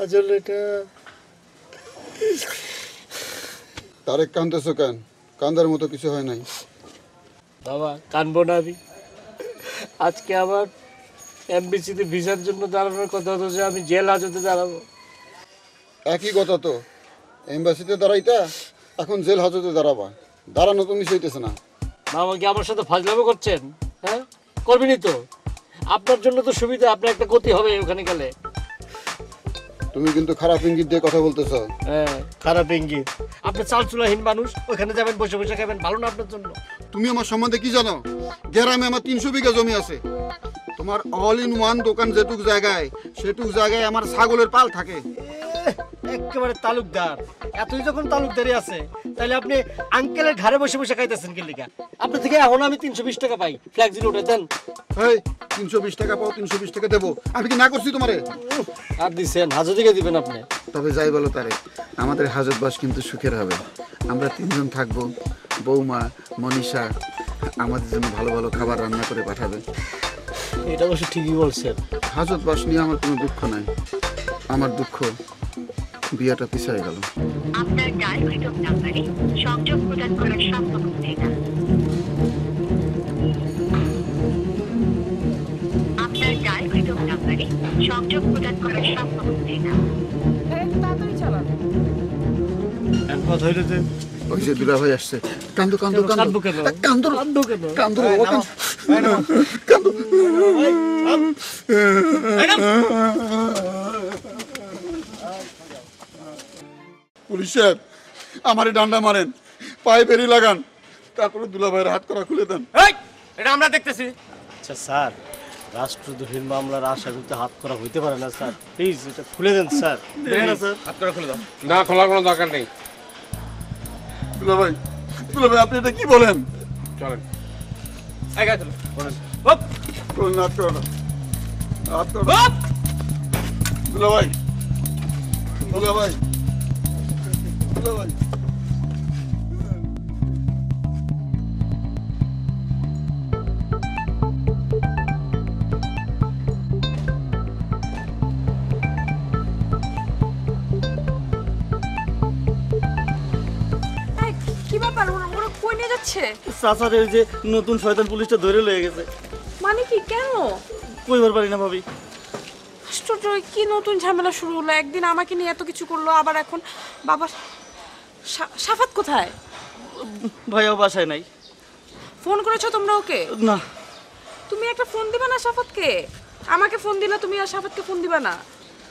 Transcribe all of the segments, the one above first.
আসলে এটা তারেক কাঁদতেছো কেন? কান্দার মতো কিছু হয় নাই। বাবা কানবো না আমি। আজকে আমার এমবিসিতে ভিসার জন্য দাঁড়ানোর কথা হতো যে আমি জেল হাজতে দাঁড়াবো। একই কথা তো, এম্বাসিতে দাঁড়াইতা, এখন জেল হাজতে দাঁড়াবা। দাঁড়ানো তো মিস হইতেছে না। বাবা কি আমার সাথে ফাজলামো করছেন? হ্যাঁ করবেনই তো, আপনার জন্য তো সুবিধা, আপনার একটা গতি হবে ওখানে গেলে। তুমি কিন্তু খারাপ ইঙ্গিত দিয়ে কথা বলতেছো। হ্যাঁ খারাপ ইঙ্গিত। আপনি চালচুলাহীন মানুষ, ওখানে যাবেন বসে বসে খাবেন, ভালো না আপনার জন্য? তুমি আমার সম্বন্ধে কি জানো? গ্রামে আমার 300 বিঘা জমি আছে। তোমার অল ইন ওয়ান দোকান যেটুক জায়গায়, সেটুক জায়গায় আমার ছাগলের পাল থাকে। একেবারে তালুকদার। এতই যখন তালুকদারি আছে, তাহলে আপনি আঙ্কেলের ঘরে বসে বসে খাইতেছেন কি লিগা? আপনার থেকে এখন আমি 320 টাকা পাই, ফ্ল্যাক্সিল উঠে দেন। এই 320 টাকা পাও, 320 টাকা দেবো। আমি কি না করছি তোমারে? আর দিছেন, হাজত দিকে দিবেন আপনি। তবে যাই বলো তারে, আমাদের হাজত বাস কিন্তু সুখের হবে। আমরা 3 জন থাকবো। বৌমা মনীষা আমাদের জন্য ভালো ভালো খাবার রান্না করে পাঠাবে। এটা অবশ্য ঠিকই বলছেন। হাজত বাস নিয়ে আমার কোনো দুঃখ নাই। আমার দুঃখ বিয়েটা পিছায় গেল। আপনার ডায়ালকৃত নাম্বারে সংযোগ প্রদান করা সম্ভব হচ্ছে না। আপনার ডায়ালকৃত নাম্বারে সংযোগ প্রদান করা সম্ভব হচ্ছে না। তাড়াতাড়ি চালান। কথা হইলো যে ওই যে দুলা ভাই আসছে। কান্দো কান্দো কান্দো কেন? কান্দো কান্দো কেন? কান্দো কান্দো। পুলিশ সাহেব আমারে ডান্ডা মারেন, পায়ে বেরি লাগান, তারপরে দুলা ভাইয়ের হাত করা খুলে দেন। এটা আমরা দেখতেছি। আচ্ছা স্যার, রাষ্ট্রদ্রোহীর মামলার আসামিতে হাত করা হইতে পারে না স্যার, প্লিজ এটা খুলে দেন স্যার। স্যার হাত করা খুলে দাও। না, খোলার কোনো দরকার নেই। দুলা ভাই আপনি এটা কি বলেন? চলেন এগিয়ে চলো। বলেন বলেন হাত করো না, হাত করো। দুলা ভাই দুলা ভাই দুলা ভাই। কি ব্যাপার, ওরা কই নিয়ে যাচ্ছে? চাচার এই যে নতুন শয়তান পুলিশটা ধরে লয়ে গেছে। মানে কি, কেন? কইবার পারি না ভাবি। আশ্চর্য, কি নতুন ঝামেলা শুরু হলো? একদিন আমাকে নিয়ে এত কিছু করলো, আবার এখন বাবা। সাফাত কোথায়? ভাইয়া বাসায় নাই। ফোন করেছো তোমরা ওকে? না। তুমি একটা ফোন দিবা না সাফাতকে? আমাকে ফোন দিলা তুমি, আর সাফাতকে ফোন দিবা না?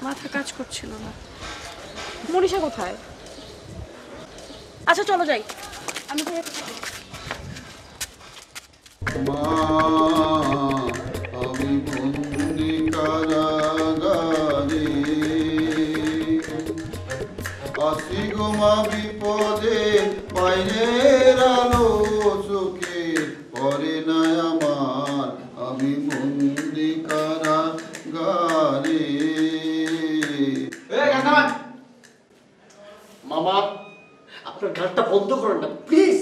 মাথা কাজ করছিল না। মনীষা কোথায়? আচ্ছা চলো যাই, আমি তো আমি বন্দি কারাগারে, আসি গো মা বিপদে, বাইরের আলো চোখে পড়ে না আমার, আমি বন্দি কারাগারে। মামা আপনার গানটা বন্ধ করেন না প্লিজ,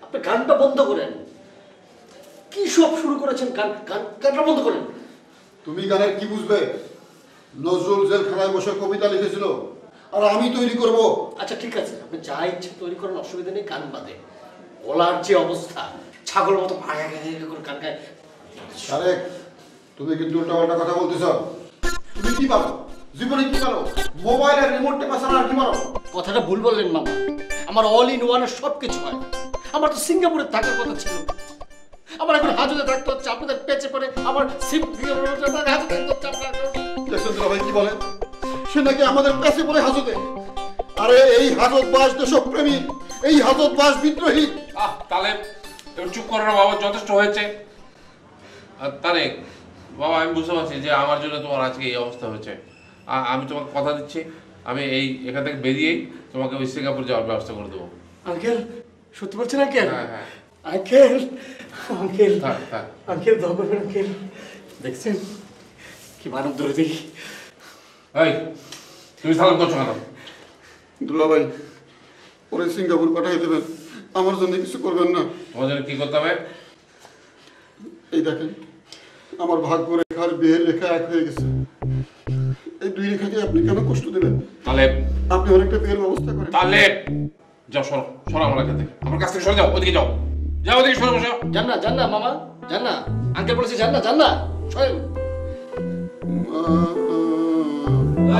আপনার গানটা বন্ধ করেন। কি সব শুরু করেছেন? গানটা বন্ধ করেন। তুমি গানের কি বুঝবে? নজরুল জেলখানায় বসে কবিতা লিখেছিল, আর আমি তৈরি করব। আচ্ছা ঠিক আছে, আপনি যা ইচ্ছে তৈরি করেন, অসুবিধা নেই। গান বাদে গলার যে অবস্থা, ছাগল মতো ভাগা করে গান গায়। তারেক, তুমি কিন্তু উল্টাপাল্টা কথা বলতেছ। তুমি কি পারো? জীবনে কি পারো? মোবাইলের রিমোট টেপা ছাড়া আর কি পারো? কথাটা ভুল বললেন মামা, আমার অল ইন ওয়ানের সব কিছু হয়। আমার তো সিঙ্গাপুরে থাকার কথা ছিল, আমার এখন হাজতে থাকতে হচ্ছে। আপনাদের পেছে পড়ে আমার ভাই কি বলে? সে নাকি আমাদের পেছে পড়ে হাজতে। আরে এই হাজত বাস দেশপ্রেমী, এই হাজত বাস বিদ্রোহী। তাহলে চুপ করো না বাবা, যথেষ্ট হয়েছে। তারেক বাবা, আমি বুঝতে পারছি যে আমার জন্য তোমার আজকে এই অবস্থা হয়েছে। আমি তোমাকে কথা দিচ্ছি, আমি এখান থেকে বেরিয়েই তোমাকে ওই সিঙ্গাপুর যাওয়ার ব্যবস্থা করে দেবো। আঙ্কেল সত্যি বলছেন আঙ্কেল? হ্যাঁ হ্যাঁ আঙ্কেল আঙ্কেল হ্যাঁ। আঙ্কেল দোয়া করবেন আঙ্কেল। দেখছেন কি মানব ধরে দেখি। এই তুমি সালাম করছো কেন? দুলা ভাই, ওরে সিঙ্গাপুর পাঠিয়ে দেবেন, আমার জন্য কিছু করবেন না? তোমার জন্য কি করতে হবে? এই দেখেন, আমার ভাগ্য রেখার বিয়ের রেখা এক হয়ে গেছে। এই দুই রেখাকে আপনি কেন কষ্ট দেবেন? তাহলে আপনি অনেকটা পেয়ের ব্যবস্থা করেন। তাহলে যাও, সরো সরো আমার এখান থেকে, আমার কাছ থেকে সরে যাও, ওদিকে যাও, যাও ওদিকে সরে বসো। যান না মামা, যান না, আঙ্কেল বলেছে যান না, সরেন। মা,